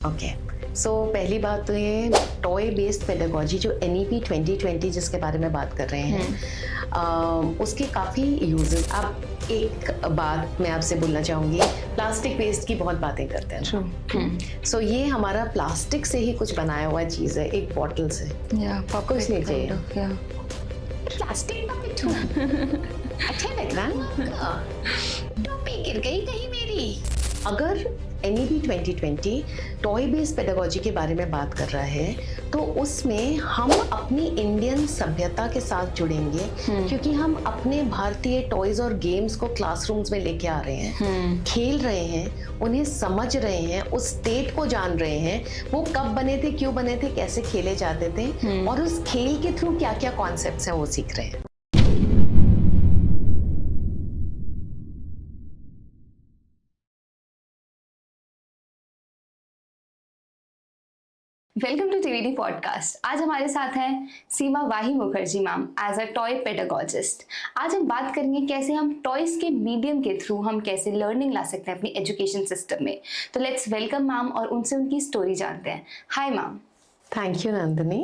Okay, सो पहली बात तो ये टॉय बेस्ड पेडागोजी जो NEP 2020 जिसके बारे में बात कर रहे हैं, उसके काफ़ी यूजेस। अब एक बात मैं आपसे बोलना चाहूँगी, प्लास्टिक वेस्ट की बहुत बातें करते हैं ट्रू। ना। सो ये हमारा प्लास्टिक से ही कुछ बनाया हुआ चीज़ है, एक बॉटल से। या कुछ नहीं चाहिए। या प्लास्टिक पॉकेट अच्छा लग रहा है। टोपी गिर गई कहीं मेरी। अगर NEP 2020 टॉय बेस्ड पेडागोजी के बारे में बात कर रहा है तो उसमें हम अपनी इंडियन सभ्यता के साथ जुड़ेंगे, क्योंकि हम अपने भारतीय टॉयज और गेम्स को क्लासरूम्स में लेके आ रहे हैं, खेल रहे हैं, उन्हें समझ रहे हैं, उस स्टेट को जान रहे हैं, वो कब बने थे, क्यों बने थे, कैसे खेले जाते थे, और उस खेल के थ्रू क्या क्या कॉन्सेप्ट्स हैं वो सीख रहे हैं। Welcome to TVD podcast. आज हमारे साथ हैं Seema Wahi Mukherjee ma'am as a toy pedagogist. आज हम बात करेंगे कैसे हम टॉयज के मीडियम के थ्रू हम कैसे लर्निंग ला सकते हैं अपनी एजुकेशन सिस्टम में। तो लेट्स वेलकम मैम और उनसे उनकी स्टोरी जानते हैं। Hi ma'am. Thank you, Nandini.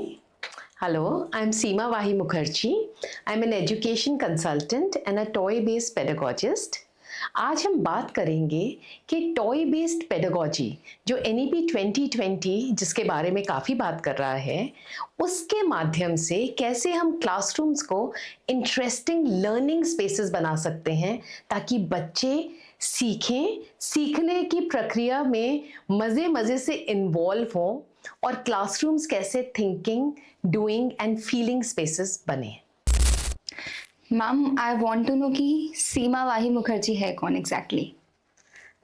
Hello, I'm Seema Vahi Mukherjee. I'm an education consultant and a toy-based pedagogist. आज हम बात करेंगे कि टॉय बेस्ड पेडागोजी जो NEP 2020 जिसके बारे में काफ़ी बात कर रहा है, उसके माध्यम से कैसे हम क्लासरूम्स को इंटरेस्टिंग लर्निंग स्पेसेस बना सकते हैं ताकि बच्चे सीखें, सीखने की प्रक्रिया में मज़े मज़े से इन्वॉल्व हों, और क्लासरूम्स कैसे thinking, doing and feeling spaces बने। Ma'am I want to know कि सीमा वाही मुखर्जी है कौन एग्जैक्टली?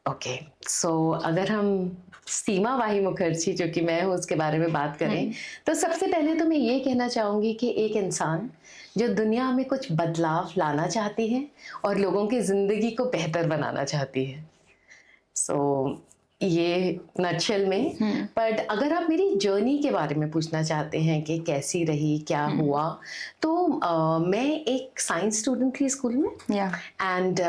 ओके, सो अगर हम सीमा वाही मुखर्जी जो कि मैं हूँ उसके बारे में बात करें, तो सबसे पहले तो मैं ये कहना चाहूँगी कि एक इंसान जो दुनिया में कुछ बदलाव लाना चाहती है और लोगों की ज़िंदगी को बेहतर बनाना चाहती है। सो ये नटशेल में। बट अगर आप मेरी जर्नी के बारे में पूछना चाहते हैं कि कैसी रही, क्या हुआ, तो मैं एक साइंस स्टूडेंट थी स्कूल में, या एंड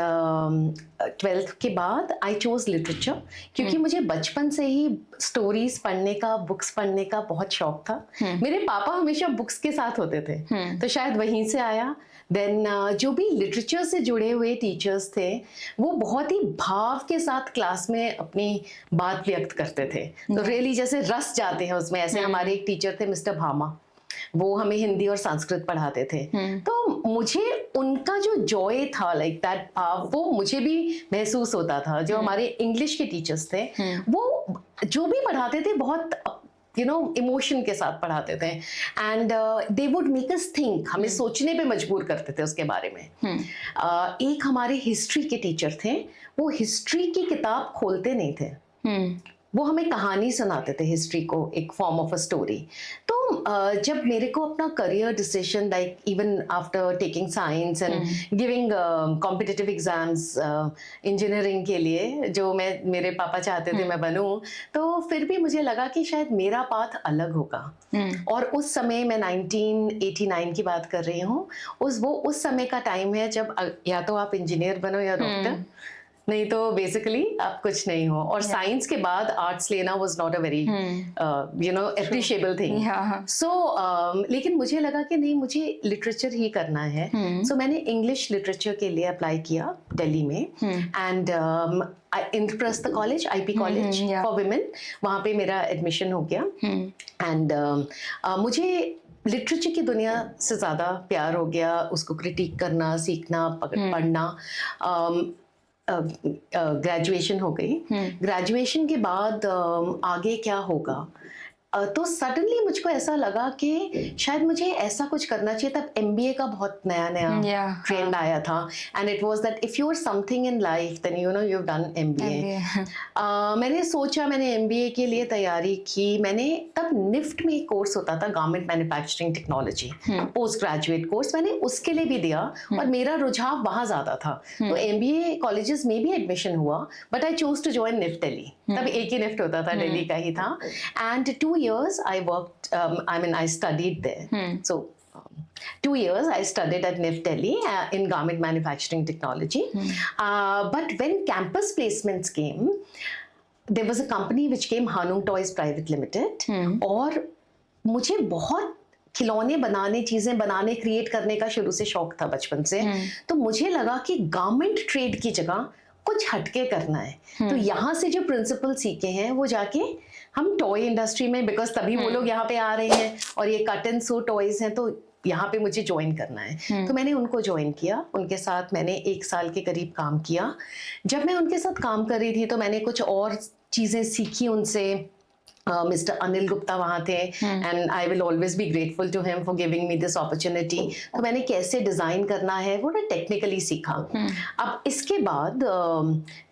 12th के बाद आई चोज लिटरेचर, क्योंकि मुझे बचपन से ही स्टोरीज पढ़ने का, बुक्स पढ़ने का बहुत शौक था। मेरे पापा हमेशा बुक्स के साथ होते थे, तो शायद वहीं से आया। देन जो भी लिटरेचर से जुड़े हुए टीचर्स थे वो बहुत ही भाव के साथ क्लास में अपनी बात व्यक्त करते थे, तो रियली जैसे रस जाते हैं उसमें। ऐसे हमारे एक टीचर थे मिस्टर भामा, वो हमें हिंदी और संस्कृत पढ़ाते थे। तो मुझे उनका जो जॉय था, लाइक दैट, वो मुझे भी महसूस होता था। जो हमारे इंग्लिश के टीचर्स थे वो जो भी पढ़ाते थे बहुत इमोशन के साथ पढ़ाते थे, and they would make us think, हमें सोचने पे मजबूर करते थे उसके बारे में। एक हमारे हिस्ट्री के टीचर थे, वो हिस्ट्री की किताब खोलते नहीं थे, वो हमें कहानी सुनाते थे, हिस्ट्री को एक फॉर्म ऑफ अ स्टोरी। तो जब मेरे को अपना career decision, like even after taking science and giving competitive exams engineering के लिए, जो मेरे पापा चाहते थे मैं बनूं, तो फिर भी मुझे लगा कि शायद मेरा पाथ अलग होगा। और उस समय मैं 1989 की बात कर रही हूँ। उस समय का टाइम है जब या तो आप इंजीनियर बनो या डॉक्टर, नहीं तो बेसिकली आप कुछ नहीं हो। और साइंस के बाद आर्ट्स लेना was not a very appreciable thing. So लेकिन मुझे लगा कि नहीं, मुझे लिटरेचर ही करना है। सो मैंने इंग्लिश लिटरेचर के लिए अप्लाई किया दिल्ली में, and Indraprastha college, IP college for women, वहाँ पे मेरा एडमिशन हो गया। एंड मुझे लिटरेचर की दुनिया से ज़्यादा प्यार हो गया, उसको क्रिटिक करना, सीखना, पढ़ना। ग्रेजुएशन हो गई। ग्रेजुएशन के बाद आगे क्या होगा, तो सडनली मुझको ऐसा लगा कि शायद मुझे ऐसा कुछ करना चाहिए। तब MBA का बहुत नया नया ट्रेंड आया था, and it was that if you are something in life then you have done MBA। मैंने सोचा, मैंने MBA के लिए तैयारी की। मैंने तब निफ्ट में एक कोर्स होता था, government manufacturing technology, post graduate course, मैंने उसके लिए भी दिया, और मेरा रुझाव वहाँ ज़्यादा था। तो MBA कॉलेजेस में भी एडमिशन हुआ, but I choose to join NIFT Delhi. तब एक ही निफ्ट होता था, दिल्ली का ही था। And 2 years I worked, I studied there. So 2 years I studied at NIFT Delhi in garment manufacturing technology. But when campus placements came, there was a company which came Hanung toys private limited, और मुझे बहुत खिलौने बनाने, चीजें बनाने, create करने का शुरू से शौक था बचपन से। तो मुझे लगा कि गारमेंट ट्रेड की जगह कुछ हटके करना है। तो यहाँ से जो प्रिंसिपल सीखे हैं वो जाके हम टॉय इंडस्ट्री में, बिकॉज तभी वो लोग यहाँ पे आ रहे हैं और ये कट एंड सो टॉयज हैं, तो यहाँ पे मुझे ज्वाइन करना है। तो मैंने उनको ज्वाइन किया, उनके साथ मैंने 1 साल के करीब काम किया। जब मैं उनके साथ काम कर रही थी तो मैंने कुछ और चीज़ें सीखी उनसे। मिस्टर अनिल गुप्ता वहाँ थे, and I will always be grateful to him for giving me this opportunity. तो मैंने कैसे डिज़ाइन करना है वो ना टेक्निकली सीखा। अब इसके बाद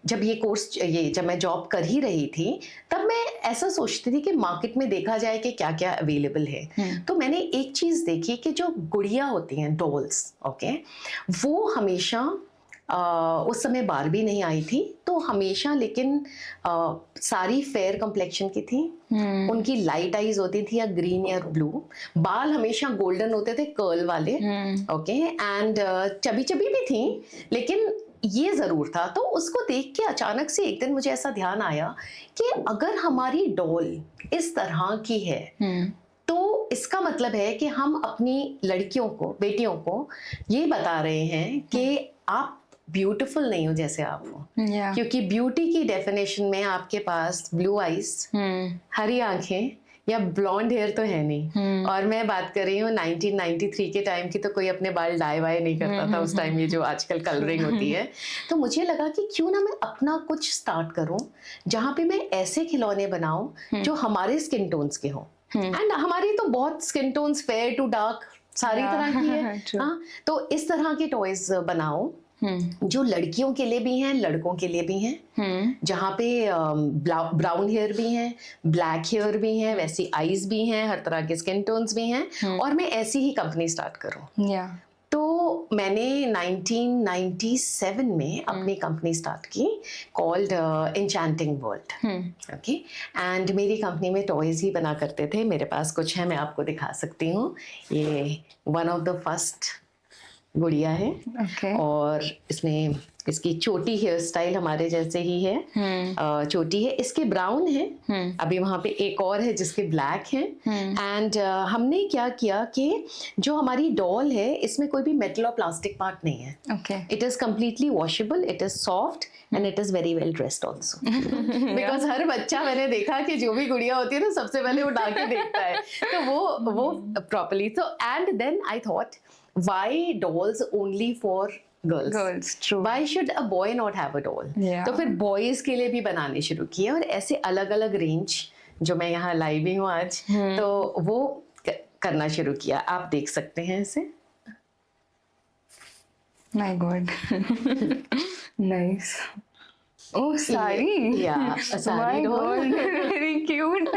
जब ये कोर्स, ये जब मैं जॉब कर ही रही थी, तब मैं ऐसा सोचती थी कि मार्केट में देखा जाए कि क्या क्या अवेलेबल है। तो मैंने एक चीज़ देखी कि जो गुड़िया होती हैं, डॉल्स, ओके, वो हमेशा उस समय बारबी नहीं आई थी, तो हमेशा लेकिन सारी फेयर कम्प्लेक्शन की थी। उनकी लाइट आईज होती थी या ग्रीन या ब्लू, बाल हमेशा गोल्डन होते थे, कर्ल वाले, ओके, एंड चबी चबी भी थी, लेकिन ये जरूर था। तो उसको देख के अचानक से एक दिन मुझे ऐसा ध्यान आया कि अगर हमारी डॉल इस तरह की है, तो इसका मतलब है कि हम अपनी लड़कियों को, बेटियों को ये बता रहे हैं कि आप ब्यूटीफुल नहीं हो जैसे आप हो। क्योंकि ब्यूटी की डेफिनेशन में आपके पास ब्लू आईज, हरी आंखें या ब्लॉन्ड हेयर तो है नहीं। और मैं बात कर रही हूँ 1993 के टाइम की, तो कोई अपने बाल डाई वाई नहीं करता था उस टाइम, ये जो आजकल कलरिंग होती है। तो मुझे लगा कि क्यों ना मैं अपना कुछ स्टार्ट करूँ जहाँ पे मैं ऐसे खिलौने बनाऊं जो हमारे स्किन टोन्स के हों। एंड हमारी तो बहुत skin tones fair to dark सारी तरह की है। हाँ, तो इस तरह के टॉयज बनाओ जो लड़कियों के लिए भी हैं, लड़कों के लिए भी हैं, जहाँ पे ब्राउन हेयर भी हैं, ब्लैक हेयर भी हैं, वैसी आईज भी हैं, हर तरह के स्किन टोन्स भी हैं, और मैं ऐसी ही कंपनी स्टार्ट करूँ। तो मैंने 1997 में अपनी कंपनी स्टार्ट की, called enchanting world, okay, and मेरी कंपनी में टॉयज ही बना करते थे। मेरे पास कुछ है, मैं आपको दिखा सकती हूँ। ये वन ऑफ द फर्स्ट गुड़िया है, और इसमें इसकी छोटी हेयर स्टाइल हमारे जैसे ही है, छोटी है, इसके ब्राउन है, अभी वहाँ पे एक और है जिसके ब्लैक है। एंड हमने क्या किया कि जो हमारी डॉल है इसमें कोई भी मेटल और प्लास्टिक पार्ट नहीं है। It is completely washable, it is soft, and it is very well dressed also. Because हर बच्चा, मैंने देखा कि जो भी गुड़िया होती है ना, सबसे पहले वो डाल के देखता है, तो वो प्रॉपरली। तो and then I thought, why dolls only for girls? True. Why should a boy not have a doll? तो फिर बॉयज के लिए भी बनाने शुरू किए, और ऐसे अलग अलग रेंज जो मैं यहाँ लाई भी हूँ आज, तो वो करना शुरू किया। आप देख सकते हैं इसे। My God. Nice. Oh, sari. Yeah, a saree doll. My God, very cute.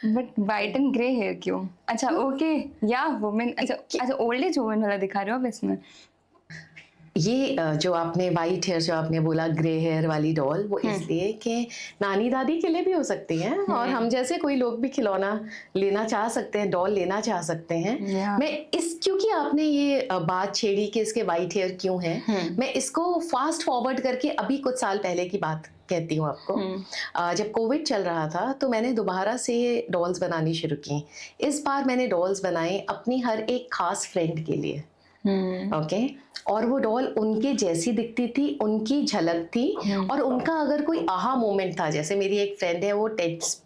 But white and grey hair क्यों? अच्छा, ओके, या वुमेन, अच्छा ओल्ड एज वुमेन वाला दिखा रहे हो आप इसमें? ये जो आपने वाइट हेयर, जो आपने बोला ग्रे हेयर वाली डॉल, वो इसलिए कि नानी दादी के लिए भी हो सकती हैं, और हम जैसे कोई लोग भी खिलौना लेना चाह सकते हैं, डॉल लेना चाह सकते हैं। मैं क्योंकि आपने ये बात छेड़ी कि इसके वाइट हेयर क्यों है, मैं इसको फास्ट फॉरवर्ड करके अभी कुछ साल पहले की बात कहती हूँ आपको। जब कोविड चल रहा था तो मैंने दोबारा से डॉल्स बनानी शुरू की। इस बार मैंने डॉल्स बनाई अपनी हर एक खास फ्रेंड के लिए, ओके, और वो डॉल उनके जैसी दिखती थी, उनकी झलक थी, और उनका अगर कोई आहा मोमेंट था, जैसे मेरी एक फ्रेंड है, वो TEDx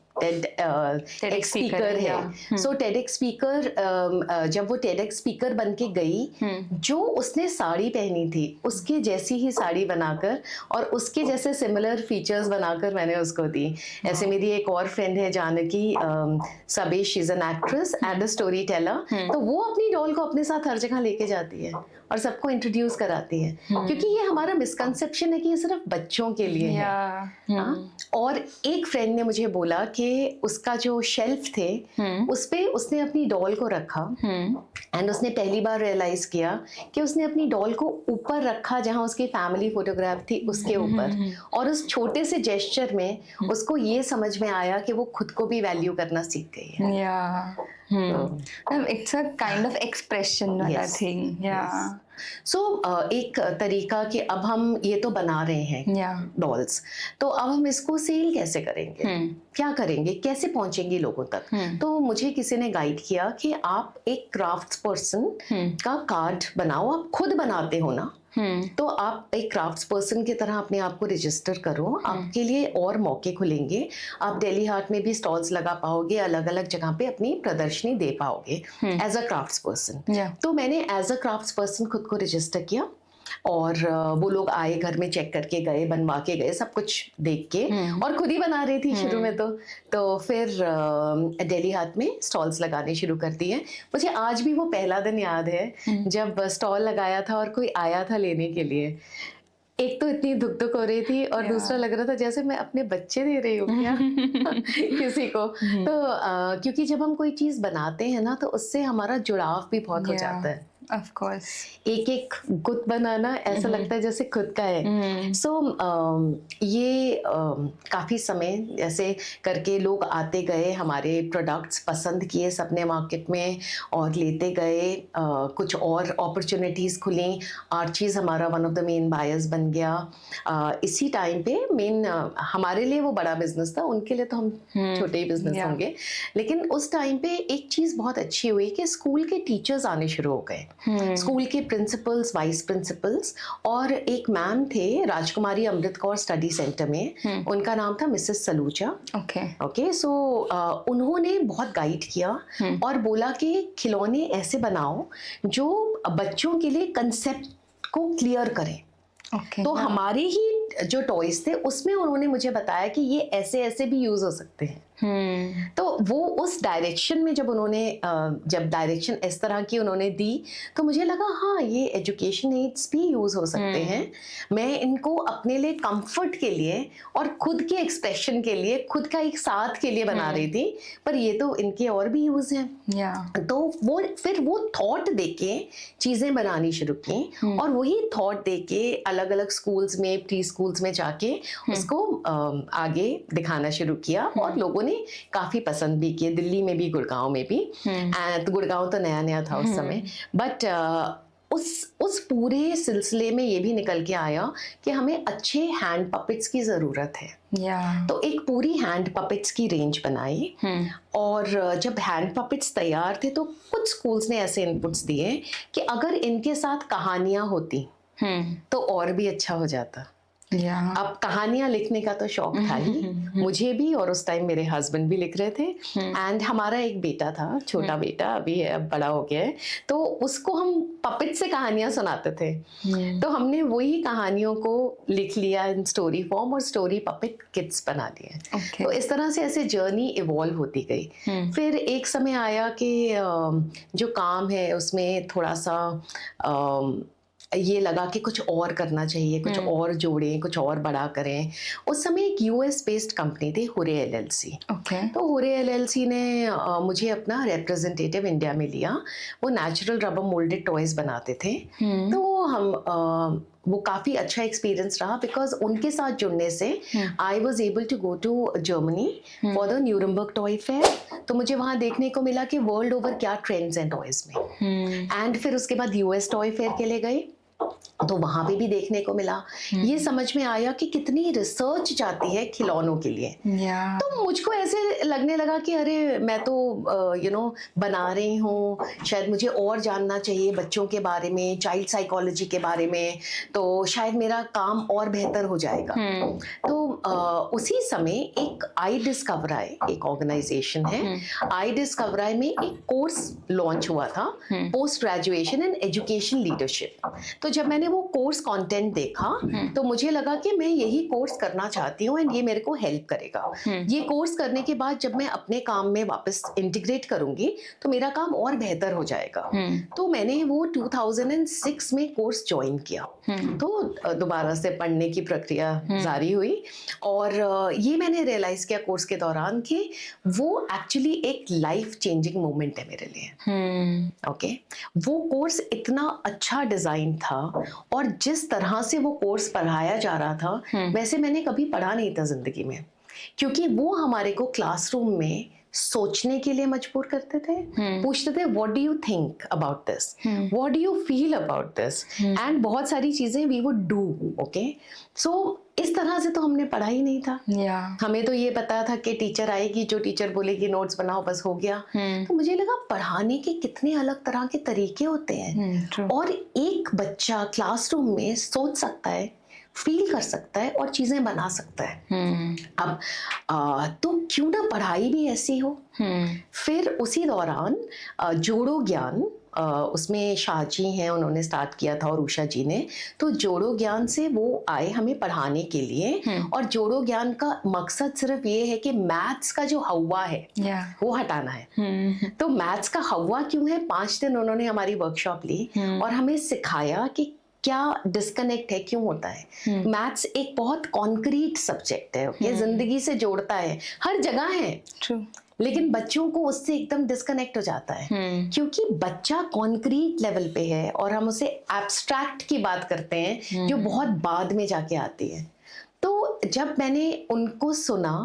स्पीकर है। सो TEDx स्पीकर, जब वो TEDx स्पीकर बन के गई, जो उसने साड़ी पहनी थी उसके जैसी ही साड़ी बनाकर और उसके जैसे सिमिलर फीचर्स बनाकर मैंने उसको दी। ऐसे मेरी एक और फ्रेंड है Janaki Sabesh, she is an actress and a story teller, तो वो अपनी डॉल को अपने साथ हर जगह लेके जाती है और सबको इंट्रोड्यूस कराती है, क्योंकि ये हमारा मिसकंसेप्शन है कि ये सिर्फ बच्चों के लिए है। और एक फ्रेंड ने मुझे बोला कि उसका जो शेल्फ थे उस पे उसने अपनी डॉल को रखा, एंड उसने पहली बार रियलाइज किया कि उसने अपनी डॉल को ऊपर रखा जहां उसकी फैमिली फोटोग्राफ थी उसके ऊपर, और उस छोटे से जेस्चर में उसको ये समझ में आया कि वो खुद को भी वैल्यू करना सीख गई है। It's a kind of expression वाला thing. सो एक तरीका कि अब हम ये तो बना रहे हैं या डॉल्स, तो अब हम इसको सेल कैसे करेंगे, क्या करेंगे, कैसे पहुंचेंगी लोगों तक। तो मुझे किसी ने गाइड किया कि आप एक क्राफ्ट्स पर्सन का कार्ड बनाओ, आप खुद बनाते हो ना, तो आप एक क्राफ्ट्स पर्सन की तरह अपने आप को रजिस्टर करो, आपके लिए और मौके खुलेंगे, आप दिल्ली हाट में भी स्टॉल्स लगा पाओगे, अलग अलग जगह पे अपनी प्रदर्शनी दे पाओगे एज अ क्राफ्ट्स पर्सन। तो मैंने एज अ क्राफ्ट्स पर्सन खुद को रजिस्टर किया और वो लोग आए, घर में चेक करके गए, बनवा के गए, सब कुछ देख के, और खुद ही बना रही थी शुरू में। तो फिर दिल्ली हाट में स्टॉल्स लगाने शुरू कर दिए। मुझे आज भी वो पहला दिन याद है जब स्टॉल लगाया था और कोई आया था लेने के लिए। एक तो इतनी धुक धुक हो रही थी और दूसरा लग रहा था जैसे मैं अपने बच्चे दे रही हूँ क्या किसी को। तो क्योंकि जब हम कोई चीज बनाते हैं ना, तो उससे हमारा जुड़ाव भी बहुत हो जाता है। ऑफ कोर्स, एक एक गुत बनाना ऐसा लगता है जैसे खुद का है। सो ये काफ़ी समय ऐसे करके लोग आते गए, हमारे प्रोडक्ट्स पसंद किए सबने मार्केट में और लेते गए। कुछ और अपॉर्चुनिटीज़ खुली, आर्चीज़ हमारा one of the main buyers बन गया। इसी टाइम पे मेन हमारे लिए वो बड़ा बिजनेस था, उनके लिए तो हम छोटे ही बिजनेस होंगे। लेकिन उस टाइम पे एक चीज़ बहुत अच्छी हुई कि स्कूल के टीचर्स आने शुरू हो गए, स्कूल के प्रिंसिपल्स, वाइस प्रिंसिपल्स, और एक मैम थे राजकुमारी अमृत कौर स्टडी सेंटर में, उनका नाम था मिसेस सलूचा। ओके, सो उन्होंने बहुत गाइड किया और बोला कि खिलौने ऐसे बनाओ जो बच्चों के लिए कंसेप्ट को क्लियर करें। तो हमारे ही जो टॉयज थे उसमें उन्होंने मुझे बताया कि ये ऐसे ऐसे भी यूज हो सकते हैं। तो वो उस डायरेक्शन में जब उन्होंने जब डायरेक्शन इस तरह की उन्होंने दी, तो मुझे लगा हाँ, ये एजुकेशन एड्स भी यूज हो सकते हैं। मैं इनको अपने लिए कंफर्ट के लिए और खुद के एक्सप्रेशन के लिए, खुद का एक साथ के लिए बना रही थी, पर ये तो इनके और भी यूज हैं। तो वो फिर वो थॉट देके चीजें बनानी शुरू की और वही थॉट देके अलग अलग स्कूल्स में, प्री स्कूल्स में जाके उसको आगे दिखाना शुरू किया और लोगों ने काफी पसंद भी किए, दिल्ली में भी, गुड़गांव में भी। एंड गुड़गांव तो नया नया था उस समय, बट उस पूरे सिलसिले में ये भी निकल के आया कि हमें अच्छे हैंड पपेट्स की जरूरत है। तो एक पूरी हैंड पपेट्स की रेंज बनाई और जब हैंड पपेट्स तैयार थे तो कुछ स्कूल्स ने ऐसे इनपुट्स दिए कि अगर इनके साथ कहानियां होती तो और भी अच्छा हो जाता। अब कहानियां लिखने का तो शौक था ही मुझे भी, और उस टाइम मेरे हस्बैंड भी लिख रहे थे। एंड हमारा एक बेटा था, छोटा बेटा, अभी है, अब बड़ा हो गया है, तो उसको हम पपेट से कहानियां सुनाते थे। तो हमने वही कहानियों को लिख लिया इन स्टोरी फॉर्म और स्टोरी पपेट किड्स बना दिए। तो इस तरह से ऐसे जर्नी इवॉल्व होती गई। फिर एक समय आया कि जो काम है उसमें थोड़ा सा ये लगा कि कुछ और करना चाहिए, कुछ और जोड़ें, कुछ और बड़ा करें। उस समय एक यूएस बेस्ड कंपनी थी, हुरे एलएलसी। तो हुरे एलएलसी ने मुझे अपना रिप्रेजेंटेटिव इंडिया में लिया। वो नेचुरल रबर मोल्डेड टॉयज बनाते थे। तो हम वो काफ़ी अच्छा एक्सपीरियंस रहा, बिकॉज उनके साथ जुड़ने से I was able to go to Germany for the Nuremberg toy fair. तो मुझे वहाँ देखने को मिला कि वर्ल्ड ओवर क्या ट्रेंड्स हैं टॉयज में। एंड फिर उसके बाद यूएस टॉय फेयर के लिए गए, तो वहां पे भी देखने को मिला। ये समझ में आया कि कितनी रिसर्च जाती है खिलौनों के लिए। तो मुझको ऐसे लगने लगा कि अरे मैं तो बना रही हूँ, शायद मुझे और जानना चाहिए बच्चों के बारे में, चाइल्ड साइकोलॉजी के बारे में, तो शायद मेरा काम और बेहतर हो जाएगा। तो उसी समय एक आई डिस्कवराई, एक ऑर्गेनाइजेशन है, आई डिस्कवराई में एक कोर्स लॉन्च हुआ था, post graduation in education leadership. तो जब मैंने वो कोर्स कंटेंट देखा तो मुझे लगा कि मैं यही कोर्स करना चाहती हूँ एंड ये मेरे को हेल्प करेगा। ये कोर्स करने के बाद जब मैं अपने काम में वापस इंटीग्रेट करूंगी तो मेरा काम और बेहतर हो जाएगा। तो मैंने वो 2006 में कोर्स ज्वाइन किया। तो दोबारा से पढ़ने की प्रक्रिया जारी हुई और ये मैंने रियलाइज किया कोर्स के दौरान कि वो एक्चुअली एक लाइफ चेंजिंग मोमेंट है मेरे लिए। ओके, वो कोर्स इतना अच्छा डिजाइन था और जिस तरह से वो कोर्स पढ़ाया जा रहा था वैसे मैंने कभी पढ़ा नहीं था जिंदगी में, क्योंकि वो हमारे को क्लासरूम में सोचने के लिए मजबूर करते थे, पूछते थे what do you think about this, what do you feel about this, and बहुत सारी चीजें वी वुड डू। ओके, सो इस तरह से तो हमने पढ़ा ही नहीं था। हमें तो ये पता था कि टीचर आएगी, जो टीचर बोलेगी नोट्स बनाओ, बस हो गया। तो मुझे लगा पढ़ाने के कितने अलग तरह के तरीके होते हैं, और एक बच्चा क्लासरूम में सोच सकता है, फील कर सकता है और चीजें बना सकता है। अब तो क्यों ना पढ़ाई भी ऐसी हो। फिर उसी दौरान जोड़ो ज्ञान, उसमें शाहजी हैं, उन्होंने स्टार्ट किया था, और उषा जी ने। तो जोड़ो ज्ञान से वो आए हमें पढ़ाने के लिए, और जोड़ो ज्ञान का मकसद सिर्फ ये है कि मैथ्स का जो हवा है वो हटाना है। तो मैथ्स का हवा क्यों है, 5 दिन उन्होंने हमारी वर्कशॉप ली और हमें सिखाया कि क्या डिस्कनेक्ट है, क्यों होता है। मैथ्स एक बहुत कॉन्क्रीट सब्जेक्ट है, ओके, जिंदगी से जोड़ता है, हर जगह है, लेकिन बच्चों को उससे एकदम डिस्कनेक्ट हो जाता है, क्योंकि बच्चा कॉन्क्रीट लेवल पे है और हम उसे एब्स्ट्रैक्ट की बात करते हैं जो बहुत बाद में जाके आती है। तो जब मैंने उनको सुना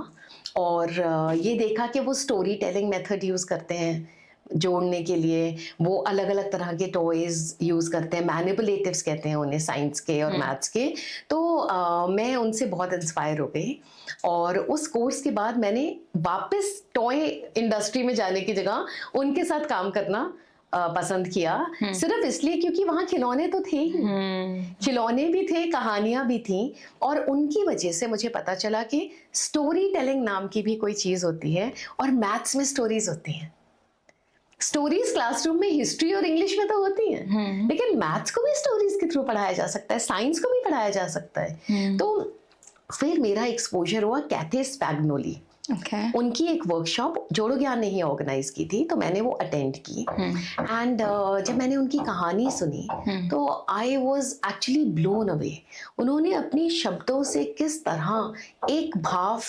और ये देखा कि वो स्टोरी टेलिंग मेथड यूज करते हैं जोड़ने के लिए, वो अलग अलग तरह के टॉयज यूज करते हैं, मैनिपुलेटिव्स कहते हैं उन्हें, साइंस के और मैथ्स के। तो मैं उनसे बहुत इंस्पायर हो गई, और उस कोर्स के बाद मैंने वापस टॉय इंडस्ट्री में जाने की जगह उनके साथ काम करना पसंद किया, सिर्फ इसलिए क्योंकि वहाँ खिलौने तो थे ही, खिलौने भी थे, कहानियां भी थी, और उनकी वजह से मुझे पता चला कि स्टोरी टेलिंग नाम की भी कोई चीज होती है, और मैथ्स में स्टोरीज होती हैं। स्टोरीज क्लासरूम में हिस्ट्री और इंग्लिश में तो होती हैं, लेकिन मैथ्स को भी स्टोरीज के थ्रू पढ़ाया जा सकता है, साइंस को भी पढ़ाया जा सकता है। तो फिर मेरा एक्सपोजर हुआ कैथे स्पैग्नोली। उनकी एक वर्कशॉप जोड़ो ज्ञान ने ही ऑर्गेनाइज की थी, तो मैंने वो अटेंड की। एंड जब मैंने उनकी कहानी सुनी तो I was actually blown away. उन्होंने अपनी शब्दों से किस तरह एक भाव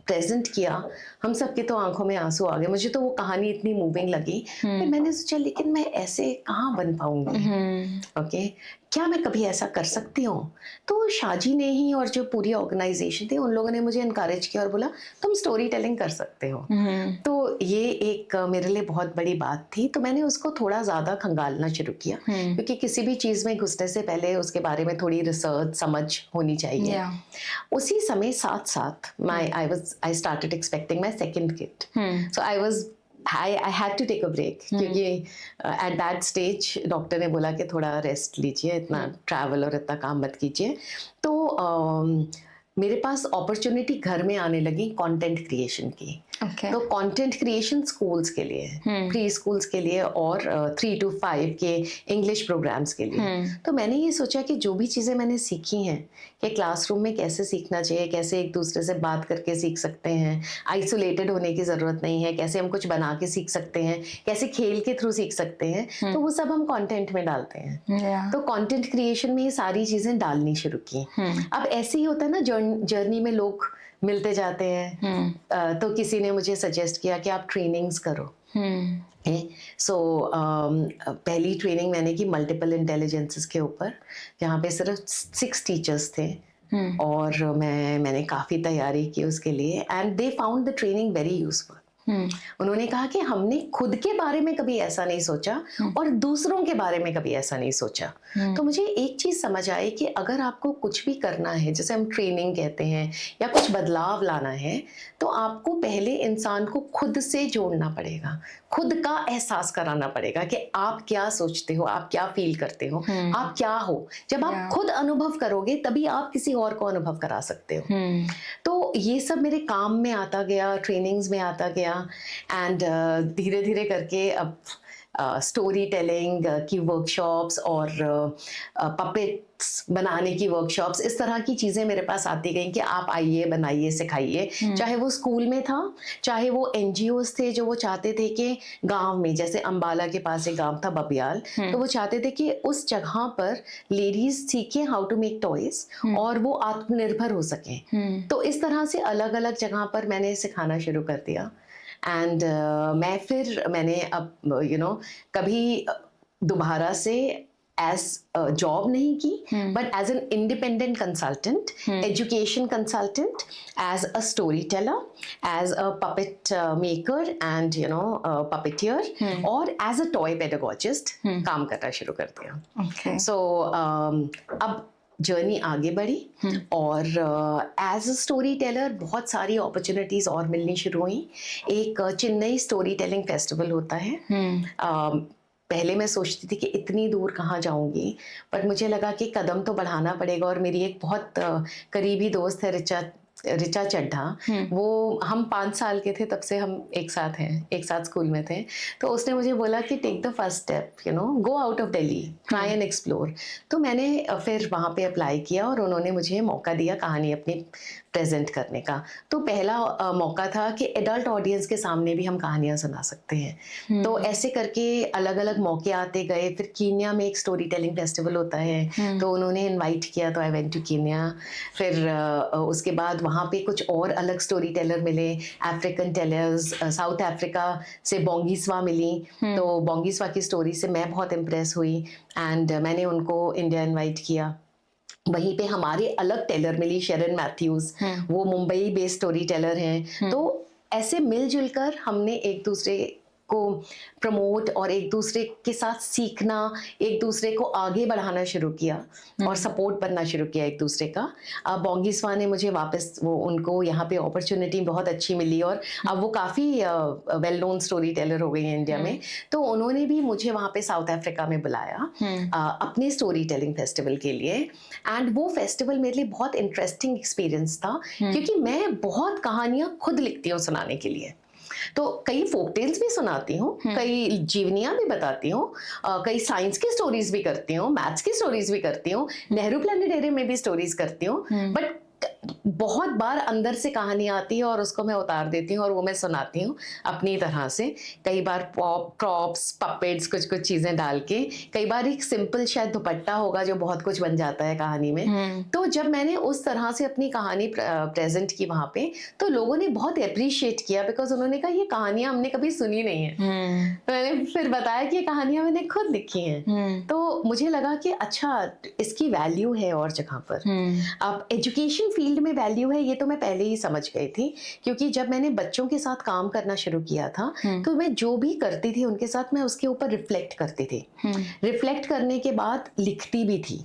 प्रेजेंट किया, हम सब की तो आंखों में आंसू आ गए। मुझे तो वो कहानी इतनी मूविंग लगी। फिर मैंने सोचा लेकिन मैं ऐसे कहाँ बन पाऊंगी, ओके, क्या मैं कभी ऐसा कर सकती हूँ। तो शाहजी ने ही और जो पूरी ऑर्गेनाइजेशन थी उन लोगों ने मुझे इनकरेज किया और बोला तुम स्टोरी टेलिंग कर सकते हो। तो ये एक मेरे लिए बहुत बड़ी बात थी। तो मैंने उसको थोड़ा ज़्यादा खंगालना शुरू किया, क्योंकि किसी भी चीज़ में घुसने से पहले उसके बारे में थोड़ी रिसर्च समझ होनी चाहिए। उसी समय साथ साथ I started expecting my second kid. So I had to take a break, क्योंकि at that stage डॉक्टर ने बोला कि थोड़ा रेस्ट लीजिए, इतना ट्रैवल और इतना काम मत कीजिए। तो मेरे पास अपॉर्चुनिटी घर में आने लगी कंटेंट क्रिएशन की। तो कंटेंट क्रिएशन स्कूल्स के लिए, प्री स्कूल्स के लिए, और 3 to 5 के इंग्लिश प्रोग्राम्स के लिए। तो मैंने ये सोचा कि जो भी चीज़ें मैंने सीखी हैं कि क्लासरूम में कैसे सीखना चाहिए, कैसे एक दूसरे से बात करके सीख सकते हैं, आइसोलेटेड होने की ज़रूरत नहीं है, कैसे हम कुछ बना के सीख सकते हैं, कैसे खेल के थ्रू सीख सकते हैं, तो वो सब हम कंटेंट में डालते हैं। तो कंटेंट क्रिएशन में ये सारी चीज़ें डालनी शुरू की। अब ऐसे ही होता है ना, जर्नी में लोग मिलते जाते हैं। तो किसी ने मुझे सजेस्ट किया कि आप ट्रेनिंग्स करो। सो पहली ट्रेनिंग मैंने की मल्टीपल इंटेलिजेंसेस के ऊपर, जहाँ पे सिर्फ 6 टीचर्स थे। और मैंने काफ़ी तैयारी की उसके लिए, and they found the training very useful. उन्होंने कहा कि हमने खुद के बारे में कभी ऐसा नहीं सोचा और दूसरों के बारे में कभी ऐसा नहीं सोचा। तो मुझे एक चीज समझ आई कि अगर आपको कुछ भी करना है, जैसे हम ट्रेनिंग कहते हैं, या कुछ बदलाव लाना है, तो आपको पहले इंसान को खुद से जोड़ना पड़ेगा, खुद का एहसास कराना पड़ेगा कि आप क्या सोचते हो, आप क्या फील करते हो, आप क्या हो। जब आप खुद अनुभव करोगे तभी आप किसी और को अनुभव करा सकते हो। तो ये सब मेरे काम में आता गया, ट्रेनिंग्स में आता गया, एंड धीरे धीरे करके अब स्टोरी टेलिंग की वर्कशॉप्स और पपेट्स बनाने की वर्कशॉप्स, इस तरह की चीज़ें मेरे पास आती गई कि आप आइए, बनाइए, सिखाइए। चाहे वो स्कूल में था, चाहे वो NGOs थे जो वो चाहते थे कि गांव में, जैसे अंबाला के पास एक गांव था बबियाल, तो वो चाहते थे कि उस जगह पर लेडीज सीखें हाउ टू मेक टॉयज और वो आत्मनिर्भर हो सकें। तो इस तरह से अलग अलग जगह पर मैंने सिखाना शुरू कर दिया। एंड मैंने अब कभी दोबारा से एज जॉब नहीं की, but as an independent consultant, education consultant, as a story teller, as a puppet maker and puppeteer, और एज अ टॉय पेडागोजिस्ट काम करना शुरू कर दिया. Okay. सो अब जर्नी आगे बढ़ी और एज अ स्टोरी टेलर बहुत सारी अपॉर्चुनिटीज़ और मिलनी शुरू हुई. एक चेन्नई स्टोरी टेलिंग फेस्टिवल होता है. पहले मैं सोचती थी कि इतनी दूर कहाँ जाऊंगी, बट मुझे लगा कि कदम तो बढ़ाना पड़ेगा. और मेरी एक बहुत करीबी दोस्त है रिचा चड्ढा, वो हम 5 साल के थे तब से हम एक साथ हैं, एक साथ स्कूल में थे. तो उसने मुझे बोला कि take the first step, go out of Delhi, try and explore. तो मैंने फिर वहाँ पे अप्लाई किया और उन्होंने मुझे मौका दिया कहानी अपनी प्रेजेंट करने का. तो पहला मौका था कि एडल्ट ऑडियंस के सामने भी हम कहानियाँ सुना सकते हैं. तो ऐसे करके अलग अलग मौके आते गए. फिर कीनिया में एक स्टोरी टेलिंग फेस्टिवल होता है, तो उन्होंने इनवाइट किया, तो आई वेंट टू कीनिया. फिर उसके बाद वहाँ पे कुछ और अलग स्टोरी टेलर मिले, अफ्रीकन टेलर्स. साउथ अफ्रीका से बोंगीसवा मिली, तो बोंगीसवा की स्टोरी से मैं बहुत इम्प्रेस हुई एंड मैंने उनको इंडिया इनवाइट किया. वहीं पे हमारे अलग टेलर मिली, शेरन मैथ्यूज, वो मुंबई बेस्ड स्टोरी टेलर हैं. तो ऐसे मिलजुल कर हमने एक दूसरे को प्रमोट और एक दूसरे के साथ सीखना, एक दूसरे को आगे बढ़ाना शुरू किया और सपोर्ट बनना शुरू किया एक दूसरे का. बोंगीसवा ने मुझे वापस उनको यहाँ पे अपॉर्चुनिटी बहुत अच्छी मिली और अब वो काफ़ी वेल नोन स्टोरी टेलर हो गई हैं इंडिया में. तो उन्होंने भी मुझे वहाँ पे साउथ अफ्रीका में बुलाया अपने स्टोरी टेलिंग फेस्टिवल के लिए. एंड वो फेस्टिवल मेरे लिए बहुत इंटरेस्टिंग एक्सपीरियंस था, क्योंकि मैं बहुत कहानियाँ खुद लिखती हूँ सुनाने के लिए. तो कई फोक टेल्स भी सुनाती हूँ, कई जीवनियाँ भी बताती हूँ, कई साइंस की स्टोरीज भी करती हूँ, मैथ्स की स्टोरीज भी करती हूँ, नेहरू प्लानिटेरियम में भी स्टोरीज करती हूँ. बट बहुत बार अंदर से कहानी आती है और उसको मैं उतार देती हूँ और वो मैं सुनाती हूँ अपनी तरह से. कई बार प्रॉप्स, पपेट्स, कुछ कुछ चीज़ें डाल के. कई बार एक सिंपल शायद दुपट्टा होगा जो बहुत कुछ बन जाता है कहानी में. तो जब मैंने उस तरह से अपनी कहानी प्रेजेंट की वहाँ पे, तो लोगों ने बहुत अप्रिशिएट किया, बिकॉज उन्होंने कहा ये कहानियाँ हमने कभी सुनी नहीं है. तो मैंने फिर बताया कि ये कहानियाँ मैंने खुद लिखी हैं. तो मुझे लगा कि अच्छा, इसकी वैल्यू है और जगह पर. अब एजुकेशन फील्ड में वैल्यू है ये तो मैं पहले ही समझ गई थी, क्योंकि जब मैंने बच्चों के साथ काम करना शुरू किया था, तो मैं जो भी करती थी उनके साथ मैं उसके ऊपर रिफ्लेक्ट करती थी. रिफ्लेक्ट करने के बाद लिखती भी थी.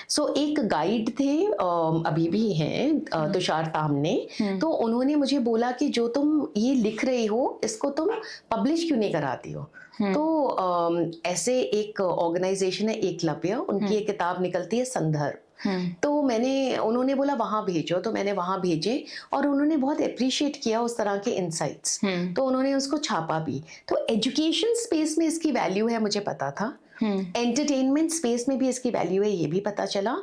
सो एक गाइड थे, अभी भी हैं, तुषार तामने. तो उन्होंने मुझे बोला कि जो तुम ये लिख रही हो इसको तुम पब्लिश क्यों नहीं कराती हो. तो ऐसे एक ऑर्गेनाइजेशन है एकलव्य, उनकी एक किताब निकलती है संदर्भ. तो उन्होंने बोला वहाँ भेजो, तो मैंने वहाँ भेजे और उन्होंने बहुत अप्रिशिएट किया उस तरह के इंसाइट्स. तो उन्होंने उसको छापा भी. तो एजुकेशन स्पेस में इसकी वैल्यू है मुझे पता था, एंटरटेनमेंट स्पेस में भी इसकी वैल्यू है ये भी पता चला.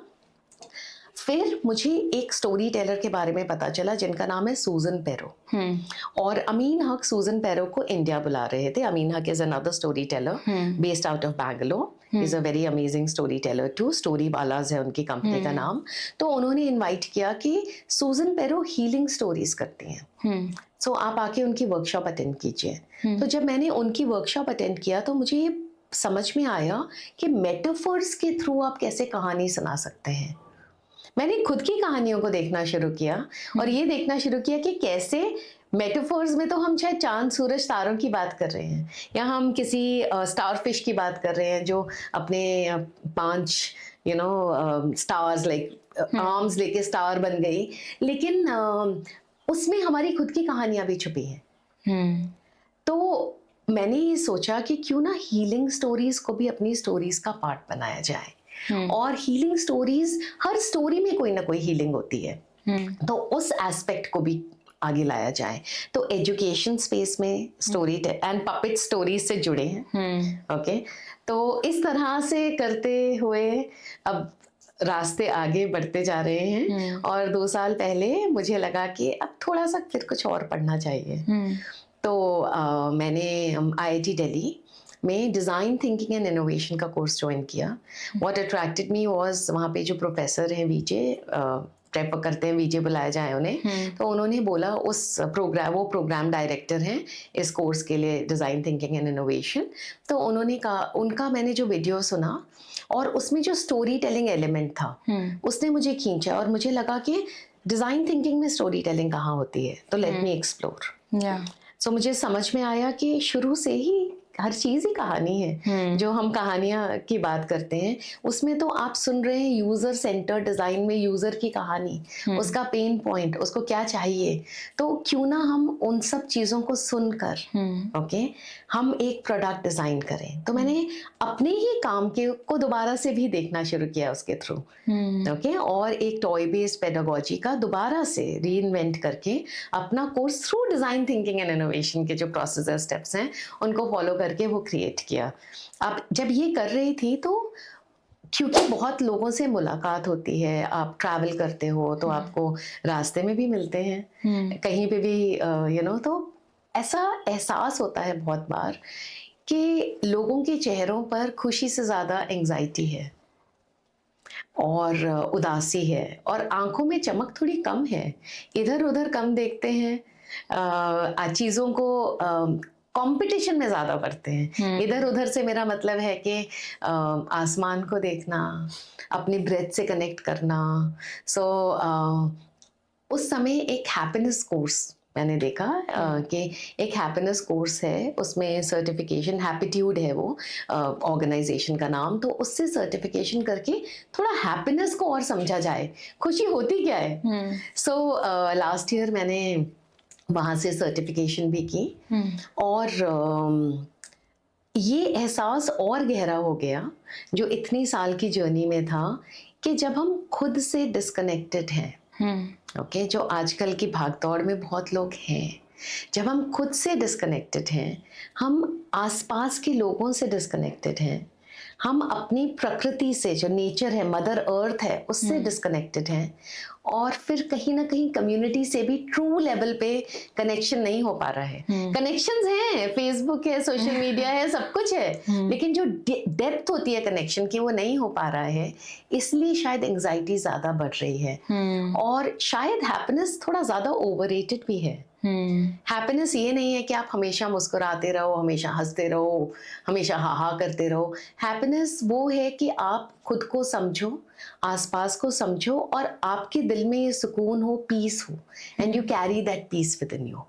फिर मुझे एक स्टोरी टेलर के बारे में पता चला जिनका नाम है सूजन पेरो. और अमीन हक सूजन पेरो को इंडिया बुला रहे थे. Amin Haq is another story teller based out of Bangalore. Is a very amazing story teller too. Story वालाज है उनकी कंपनी का नाम. तो उन्होंने इनवाइट किया कि सूजन पेरो हीलिंग स्टोरीज करती हैं, सो आप आके उनकी वर्कशॉप अटेंड कीजिए. तो जब मैंने उनकी वर्कशॉप अटेंड किया तो मुझे ये समझ में आया कि मेटाफर्स के थ्रू आप कैसे कहानी सुना सकते हैं. मैंने खुद की कहानियों को देखना शुरू किया और ये देखना शुरू किया कि कैसे मेटाफर्स में तो हम चाहे चांद, सूरज, तारों की बात कर रहे हैं, या हम किसी स्टारफिश की बात कर रहे हैं जो अपने 5 स्टार्स लाइक आर्म्स लेके स्टार बन गई, लेकिन उसमें हमारी खुद की कहानियां भी छुपी हैं. तो मैंने ये सोचा कि क्यों ना हीलिंग स्टोरीज को भी अपनी स्टोरीज का पार्ट बनाया जाए. और हीलिंग स्टोरीज, हर स्टोरी में कोई ना कोई हीलिंग होती है, तो उस एस्पेक्ट को भी आगे लाया जाए. तो एजुकेशन स्पेस में स्टोरी एंड पपेट स्टोरीज से जुड़े हैं. ओके, तो इस तरह से करते हुए अब रास्ते आगे बढ़ते जा रहे हैं. और 2 साल पहले मुझे लगा कि अब थोड़ा सा फिर कुछ और पढ़ना चाहिए. तो मैंने IIT दिल्ली में डिज़ाइन थिंकिंग एंड इनोवेशन का कोर्स ज्वाइन किया. व्हाट अट्रैक्टेड मी वाज वहाँ पे जो प्रोफेसर हैं विजय प्रेफर करते हैं वीजे बुलाया जाए उन्हें, तो उन्होंने बोला वो प्रोग्राम डायरेक्टर हैं इस कोर्स के लिए, डिज़ाइन थिंकिंग एंड इनोवेशन। तो उन्होंने कहा, उनका मैंने जो वीडियो सुना और उसमें जो स्टोरी टेलिंग एलिमेंट था उसने मुझे खींचा और मुझे लगा कि डिज़ाइन थिंकिंग में स्टोरी टेलिंग कहाँ होती है, तो लेट मी एक्सप्लोर। सो मुझे समझ में आया कि शुरू से ही हर चीज़ ही कहानी है। जो हम कहानियाँ की बात करते हैं उसमें तो आप सुन रहे हैं यूज़र सेंटर डिज़ाइन में यूज़र की कहानी, उसका पेन पॉइंट, उसको क्या चाहिए। तो क्यों ना हम उन सब चीज़ों को सुनकर ओके हम एक प्रोडक्ट डिज़ाइन करें। तो मैंने अपने ही काम के को दोबारा से भी देखना शुरू किया उसके थ्रू, ओके और एक टॉय बेस्ड पेडागोजी का दोबारा से रीइन्वेंट करके अपना course through design thinking and innovation के जो प्रोसेस है, स्टेप्स हैं, उनको फॉलो करके वो क्रिएट किया। अब जब ये कर रही थी तो क्योंकि बहुत लोगों से मुलाकात होती है, आप ट्रैवल करते हो तो आपको रास्ते में भी मिलते हैं, कहीं पे भी तो ऐसा एहसास होता है बहुत बार कि लोगों के चेहरों पर खुशी से ज़्यादा एंग्जाइटी है और उदासी है और आंखों में चमक थोड़ी कम है, इधर उधर कम देखते हैं, चीज़ों को कंपटीशन में ज़्यादा करते हैं। इधर उधर से मेरा मतलब है कि आसमान को देखना, अपनी ब्रेथ से कनेक्ट करना। सो उस समय एक हैप्पीनेस कोर्स मैंने देखा कि एक हैप्पीनेस कोर्स है, उसमें सर्टिफिकेशन हैप्पीट्यूड है वो ऑर्गेनाइजेशन का नाम, तो उससे सर्टिफिकेशन करके थोड़ा हैप्पीनेस को और समझा जाए, खुशी होती क्या है। सो लास्ट ईयर मैंने वहाँ से सर्टिफिकेशन भी की और ये एहसास और गहरा हो गया जो इतनी साल की जर्नी में था कि जब हम खुद से डिस्कनेक्टेड हैं, ओके जो आजकल की भागदौड़ में बहुत लोग हैं, जब हम खुद से डिस्कनेक्टेड हैं, हम आसपास के लोगों से डिस्कनेक्टेड हैं, हम अपनी प्रकृति से जो नेचर है, मदर अर्थ है, उससे डिस्कनेक्टेड हैं और फिर कहीं ना कहीं कम्युनिटी से भी ट्रू लेवल पे कनेक्शन नहीं हो पा रहा है। कनेक्शंस हैं, फेसबुक है, सोशल मीडिया है, सब कुछ है, लेकिन जो डेप्थ होती है कनेक्शन की वो नहीं हो पा रहा है, इसलिए शायद एंजाइटी ज़्यादा बढ़ रही है और शायद हैप्पीनेस थोड़ा ज़्यादा ओवररेटेड भी है। हैप्पीनेस ये नहीं है कि आप हमेशा मुस्कुराते रहो, हमेशा हंसते रहो, हमेशा हा हा करते रहो। हैप्पीनेस वो है कि आप खुद को समझो, आसपास को समझो और आपके दिल में ये सुकून हो, पीस हो and you carry that peace with in you.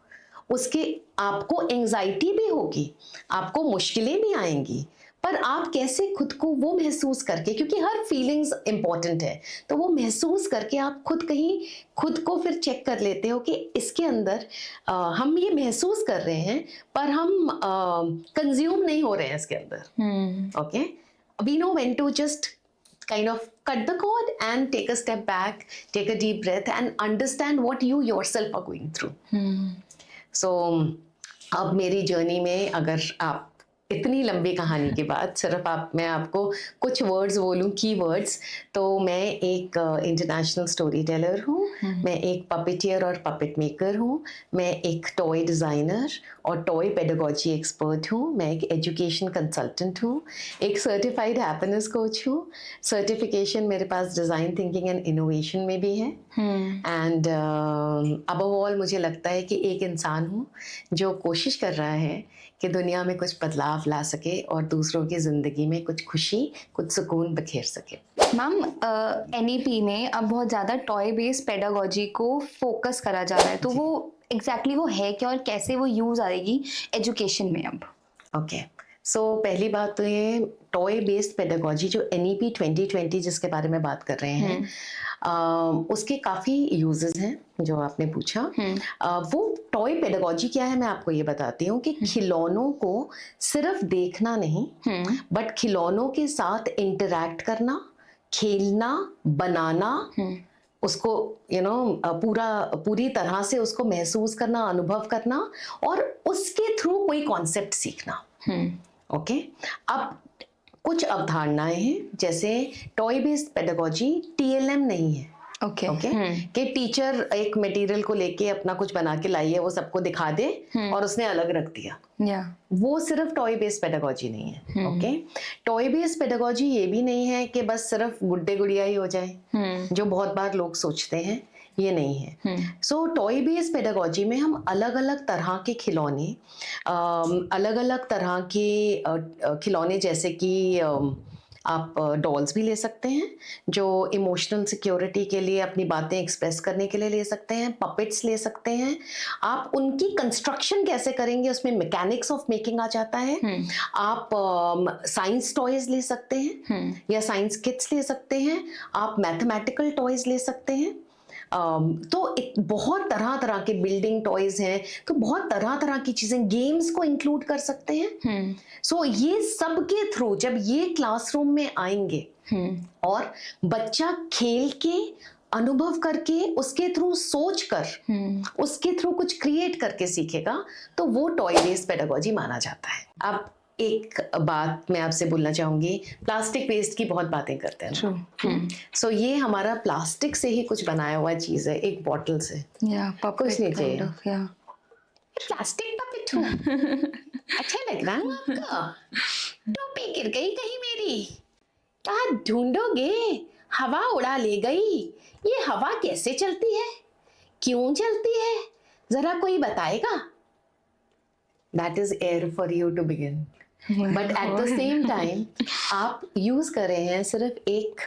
उसके आपको एंजाइटी भी होगी, आपको मुश्किलें भी आएंगी, पर आप कैसे खुद को वो महसूस करके, क्योंकि हर फीलिंग्स इंपॉर्टेंट है, तो वो महसूस करके आप खुद को फिर चेक कर लेते हो कि इसके अंदर हम ये महसूस कर रहे हैं पर हम कंज्यूम नहीं हो रहे हैं इसके अंदर। Okay, we know when to just kind of cut the cord and take a step back, take a deep breath and understand what you yourself are going through. So अब मेरी जर्नी में अगर आप इतनी लंबी कहानी के बाद सिर्फ मैं आपको कुछ वर्ड्स बोलूं, की वर्ड्स, तो मैं एक इंटरनेशनल स्टोरी टेलर हूँ, मैं एक पपेटियर और पपेट मेकर हूँ, मैं एक टॉय डिज़ाइनर और टॉय पेडागोजी एक्सपर्ट हूँ, मैं एक एजुकेशन कंसल्टेंट हूँ, एक सर्टिफाइड हैप्पीनेस कोच हूँ, सर्टिफिकेशन मेरे पास डिज़ाइन थिंकिंग एंड इनोवेशन में भी है एंड अबव ऑल मुझे लगता है कि एक इंसान हूँ जो कोशिश कर रहा है कि दुनिया में कुछ बदलाव ला सके और दूसरों की ज़िंदगी में कुछ खुशी, कुछ सुकून बखेर सके। मैम, एनईपी में अब बहुत ज़्यादा टॉय बेस्ड पेडागोजी को फोकस करा जा रहा है, तो वो एग्जैक्टली वो है क्या और कैसे वो यूज़ आएगी एजुकेशन में अब? ओके, सो पहली बात तो ये टॉय बेस्ड पेडागोजी जो NEP 2020 जिसके बारे में बात कर रहे हैं, उसके काफ़ी यूजेस हैं जो आपने पूछा। वो टॉय पेडागोजी क्या है मैं आपको ये बताती हूँ कि खिलौनों को सिर्फ देखना नहीं बट खिलौनों के साथ इंटरैक्ट करना, खेलना, बनाना, उसको पूरी तरह से उसको महसूस करना, अनुभव करना और उसके थ्रू कोई कॉन्सेप्ट सीखना। ओके, अब कुछ अवधारणाएं हैं, जैसे टॉय बेस्ड पेडागोजी TLM नहीं है, ओके ओके कि टीचर एक मटेरियल को लेके अपना कुछ बना के लाई है, वो सबको दिखा दे और उसने अलग रख दिया। या वो सिर्फ टॉय बेस्ड पेडागोजी नहीं है। ओके, टॉय बेस्ड पेडागोजी ये भी नहीं है कि बस सिर्फ गुड्डे गुड़िया ही हो जाए, जो बहुत बार लोग सोचते हैं, ये नहीं है। सो टॉय बेस्ड पेडागोजी में हम अलग अलग तरह के खिलौने, अलग अलग तरह के खिलौने, जैसे कि आप डॉल्स भी ले सकते हैं जो इमोशनल सिक्योरिटी के लिए, अपनी बातें एक्सप्रेस करने के लिए ले सकते हैं, पपेट्स ले सकते हैं। आप उनकी कंस्ट्रक्शन कैसे करेंगे, उसमें मैकेनिक्स ऑफ मेकिंग आ जाता है। आप साइंस टॉयज ले सकते हैं या साइंस किट्स ले सकते हैं, आप मैथमेटिकल टॉयज ले सकते हैं। तो बहुत तरह तरह के बिल्डिंग टॉयज हैं, तो बहुत तरह तरह की चीजें, गेम्स को इंक्लूड कर सकते हैं। सो ये सब के थ्रू जब ये क्लासरूम में आएंगे और बच्चा खेल के, अनुभव करके, उसके थ्रू सोच कर, उसके थ्रू कुछ क्रिएट करके सीखेगा, तो वो टॉय बेस्ड पेडागोजी माना जाता है। अब एक बात मैं आपसे बोलना चाहूंगी, प्लास्टिक वेस्ट की बहुत बातें करते हैं। सो ये हमारा प्लास्टिक से ही कुछ बनाया हुआ चीज है, एक बॉटल से, कुछ नहीं चाहिए। प्लास्टिक पपेट हूँ। अच्छा लग रहा है आपको? टोपी गिर गई कहीं मेरी, कहाँ ढूंढोगे? हवा उड़ा ले गई। ये हवा कैसे चलती है, क्यों चलती है, जरा कोई बताएगा? That is air for you to begin. But at the same time आप यूज कर रहे हैं सिर्फ एक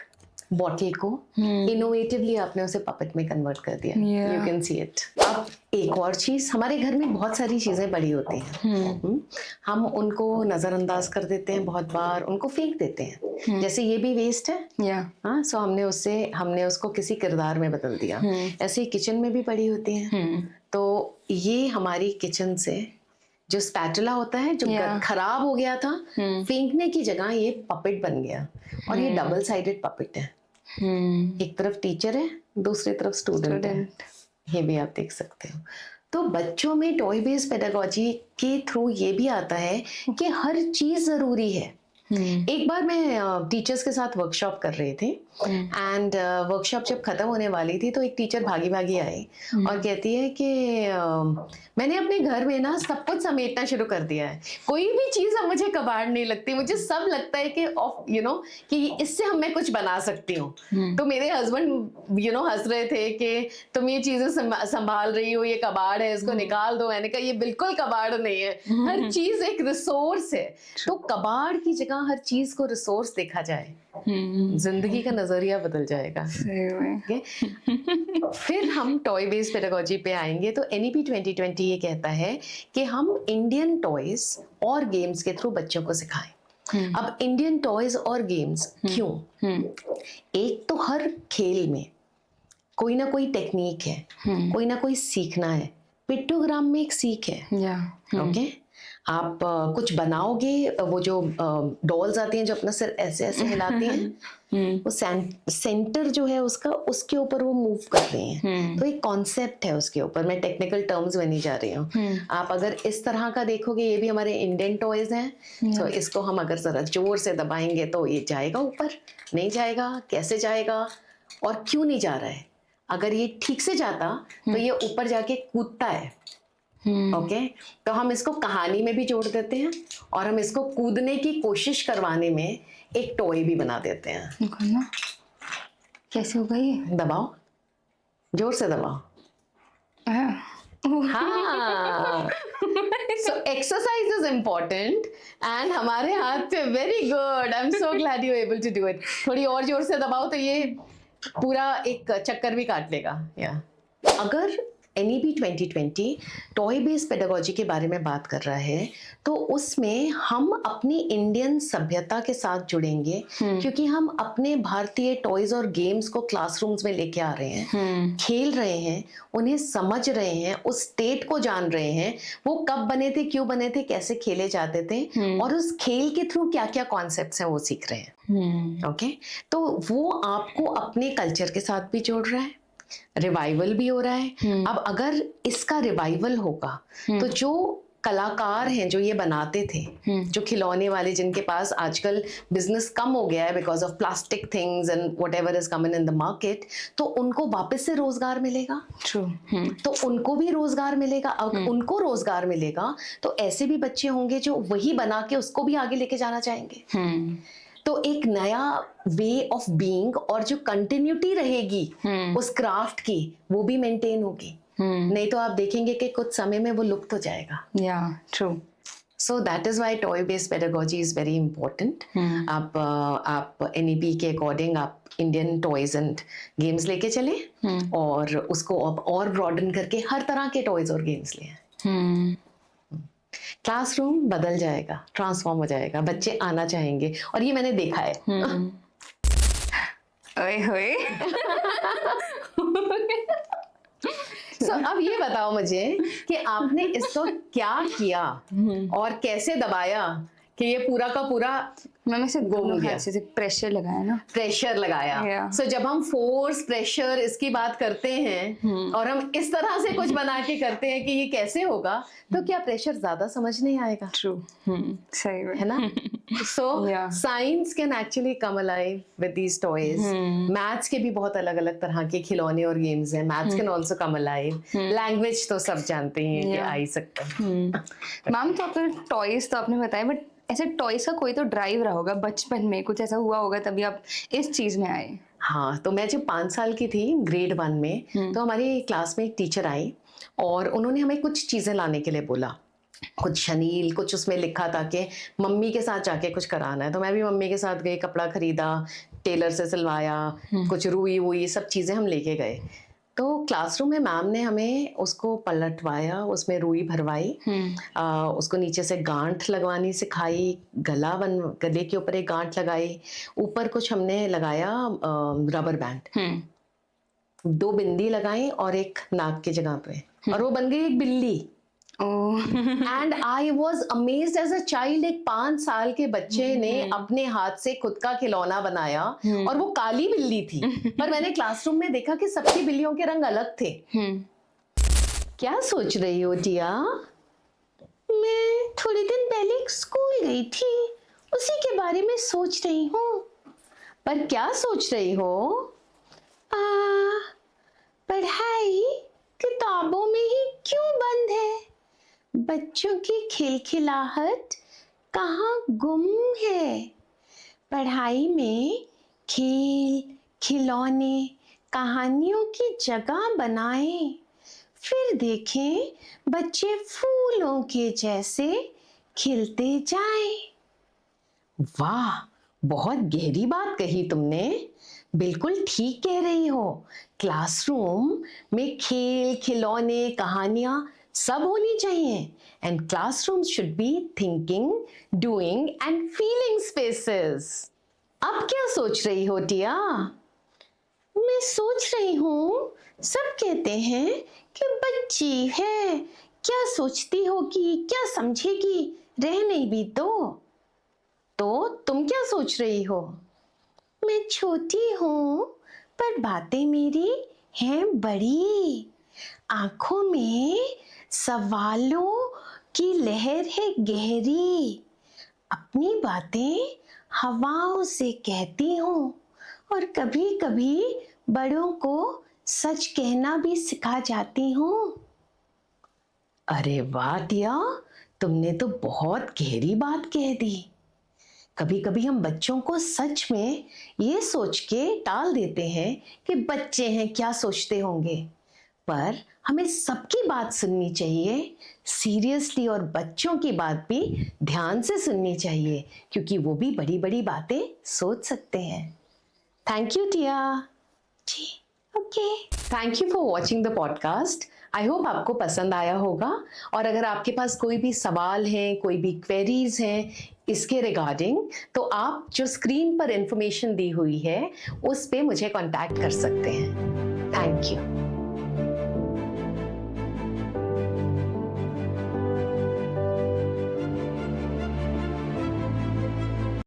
बॉटल को, इनोवेटिवली आपने उसे पपेट में कन्वर्ट कर दिया। You can see it. अब एक और चीज, हमारे घर में बहुत सारी चीजें बड़ी होती हैं, हम उनको नजरअंदाज कर देते हैं, बहुत बार उनको फेंक देते हैं। जैसे ये भी वेस्ट है, हाँ, सो हमने उसको किसी किरदार में बदल दिया। ऐसे ही किचन में भी पड़ी होती हैं। तो ये हमारी किचन से जो स्पैटुला होता है, जो खराब हो गया था, फेंकने की जगह ये पपेट बन गया, और ये डबल साइडेड पपेट है। एक तरफ टीचर है, दूसरी तरफ स्टूडेंट है। ये भी आप देख सकते हो। तो बच्चों में टॉय बेस्ड पेडागोजी के थ्रू ये भी आता है कि हर चीज जरूरी है। एक बार मैं टीचर्स के साथ वर्कशॉप कर रहे थे, एंड वर्कशॉप जब खत्म होने वाली थी तो एक टीचर भागी भागी आई और कहती है कि मैंने अपने घर में ना सब कुछ समेटना शुरू कर दिया है, कोई भी चीज अब मुझे कबाड़ नहीं लगती, मुझे सब लगता है कि कि इससे मैं कुछ बना सकती हूँ। तो मेरे हस्बैंड हंस रहे थे कि तुम ये चीजें संभाल रही हो, ये कबाड़ है, इसको निकाल दो। मैंने कहा ये बिल्कुल कबाड़ नहीं है, हर चीज एक रिसोर्स है। तो कबाड़ की जगह हर चीज को रिसोर्स देखा जाए, जिंदगी का नजरिया बदल जाएगा। फिर हम टॉय बेस्ड पेडागोजी पे आएंगे तो NEP 2020 ये कहता है कि हम इंडियन टॉयज और गेम्स के थ्रू बच्चों को सिखाएं। अब इंडियन टॉयज और गेम्स क्यों? एक तो हर खेल में कोई ना कोई टेक्निक है, कोई ना कोई सीखना है। पिक्टोग्राम में एक सीख है। ओके, आप कुछ बनाओगे, वो जो डॉल्स आती हैं जो अपना सिर ऐसे ऐसे हिलाती हैं, वो सेंटर जो है उसका, उसके ऊपर वो मूव कर रही हैं। तो एक कॉन्सेप्ट है उसके ऊपर, मैं टेक्निकल टर्म्स में नहीं जा रही हूँ। आप अगर इस तरह का देखोगे, ये भी हमारे इंडियन टॉयज हैं। तो इसको हम अगर जरा जोर से दबाएंगे तो ये जाएगा ऊपर, नहीं जाएगा, कैसे जाएगा और क्यों नहीं जा रहा है? अगर ये ठीक से जाता तो ये ऊपर जाके कूदता है। ओके, तो हम इसको कहानी में भी जोड़ देते हैं और हम इसको कूदने की कोशिश करवाने में एक टॉय भी बना देते हैं। कैसे होगा ये? दबाओ, जोर से दबाओ। हाँ, so exercise is important and हमारे हाथ पे very good. I'm so glad you able to do it. थोड़ी और जोर से दबाओ तो ये पूरा एक चक्कर भी काट लेगा। अगर NEP 2020 टॉय बेस्ड पेडागोजी के बारे में बात कर रहा है तो उसमें हम अपनी इंडियन सभ्यता के साथ जुड़ेंगे, क्योंकि हम अपने भारतीय टॉयज और गेम्स को क्लासरूम्स में लेके आ रहे हैं, खेल रहे हैं, उन्हें समझ रहे हैं, उस स्टेट को जान रहे हैं, वो कब बने थे, क्यों बने थे, कैसे खेले जाते थे, और उस खेल के थ्रू क्या क्या कॉन्सेप्ट्स हैं वो सीख रहे हैं। ओके, तो वो आपको अपने कल्चर के साथ भी जोड़ रहा है, रिवाइवल भी हो रहा है। अब अगर इसका रिवाइवल होगा तो जो कलाकार हैं जो ये बनाते थे, जो खिलौने वाले, जिनके पास आजकल बिजनेस कम हो गया है because of plastic things and whatever is coming in the market, तो उनको वापस से रोजगार मिलेगा। ट्रू। तो उनको भी रोजगार मिलेगा। अब उनको रोजगार मिलेगा तो ऐसे भी बच्चे होंगे जो वही बना के उसको भी आगे लेके जाना चाहेंगे। तो एक नया वे ऑफ बीइंग और जो कंटिन्यूटी रहेगी उस क्राफ्ट की, वो भी मेंटेन होगी। नहीं तो आप देखेंगे कि कुछ समय में वो लुप्त हो जाएगा। या true. So that is why toy based pedagogy is very important. आप NEP के अकॉर्डिंग आप इंडियन टॉयज एंड गेम्स लेके चले और उसको अब और ब्रॉडन करके हर तरह के टॉयज और गेम्स ले आए। क्लासरूम बदल जाएगा, ट्रांसफॉर्म हो जाएगा, बच्चे आना चाहेंगे और ये मैंने देखा है। ओए होए। So, अब ये बताओ मुझे कि आपने इसको क्या किया और कैसे दबाया कि ये पूरा का पूरा मैम ऐसे गुम दोनों गया। हाथ से प्रेशर लगाया ना। प्रेशर लगाया। Yeah. सो जब हम फोर्स प्रेशर इसकी बात करते हैं और हम इस तरह से कुछ बना के करते हैं कि ये कैसे होगा, तो क्या प्रेशर ज्यादा समझ नहीं आएगा? ट्रू। सही है ना? सो Yeah. Science can actually come alive with these toys. Maths के भी बहुत अलग अलग तरह के खिलौने और गेम्स हैं। Maths can also come alive. Language तो सब जानते हैं कि आ ही सकता है। मैम तो आपने टॉयज तो आपने बताया, बट ऐसे टॉयज का कोई तो ड्राइव रहा होगा बचपन में, कुछ ऐसा हुआ होगा तभी आप इस चीज में आए। हाँ, तो मैं जब 5 साल की थी, ग्रेड 1 में, तो हमारी क्लास में एक टीचर आई और उन्होंने हमें कुछ चीज़ें लाने के लिए बोला। कुछ शनील, कुछ उसमें लिखा था कि मम्मी के साथ जाके कुछ कराना है। तो मैं भी मम्मी के साथ गई, कपड़ा खरीदा, टेलर से सिलवाया, कुछ रुई वुई सब चीज़ें हम लेके गए। तो क्लासरूम में मैम ने हमें उसको पलटवाया, उसमें रुई भरवाई, उसको नीचे से गांठ लगवानी सिखाई, गले के ऊपर एक गांठ लगाई, ऊपर कुछ हमने लगाया रबर बैंड, 2 बिंदी लगाई और एक नाक की जगह पे, और वो बन गई एक बिल्ली। And I was amazed as a child. एक 5 साल के बच्चे ने अपने हाथ से खुद का खिलौना बनाया और वो काली बिल्ली थी। पर मैंने क्लासरूम में देखा कि सबकी बिल्लियों के रंग अलग थे। क्या सोच रही हो टिया? मैं थोड़े दिन पहले स्कूल गई थी, उसी के बारे में सोच रही हूँ। पर क्या सोच रही हो? पढ़ाई किताबों में ही क्यों बंद है? बच्चों की खिलखिलाहट कहाँ गुम है? पढ़ाई में खेल, खिलौने, कहानियों की जगह बनाएं, फिर देखें बच्चे फूलों के जैसे खिलते जाएं। वाह, बहुत गहरी बात कही तुमने। बिल्कुल ठीक कह रही हो। क्लासरूम में खेल, खिलौने, कहानियां सब होनी चाहिए। And classroom should be thinking, doing and feeling spaces. अब क्या सोच रही हो टिया? मैं सोच रही हूँ, सब कहते हैं कि बच्ची है, क्या सोचती होगी, क्या समझेगी, रहने भी दो। तो तुम क्या सोच रही हो? मैं छोटी हूँ पर बातें मेरी हैं बड़ी, आंखों में सवालों की लहर है गहरी, अपनी बातें हवाओं से कहती हूँ और कभी कभी बड़ों को सच कहना भी सिखा जाती हूँ। अरे वाह टिया, तुमने तो बहुत गहरी बात कह दी। कभी कभी हम बच्चों को सच में ये सोच के टाल देते हैं कि बच्चे हैं, क्या सोचते होंगे, पर हमें सबकी बात सुननी चाहिए सीरियसली, और बच्चों की बात भी ध्यान से सुननी चाहिए क्योंकि वो भी बड़ी बड़ी बातें सोच सकते हैं। Thank you Tia. जी okay, thank you for watching the podcast. I hope आपको पसंद आया होगा, और अगर आपके पास कोई भी सवाल हैं, कोई भी क्वेरीज हैं इसके रिगार्डिंग, तो आप जो स्क्रीन पर इंफॉर्मेशन दी हुई है उस पे मुझे कांटेक्ट कर सकते हैं। Thank you.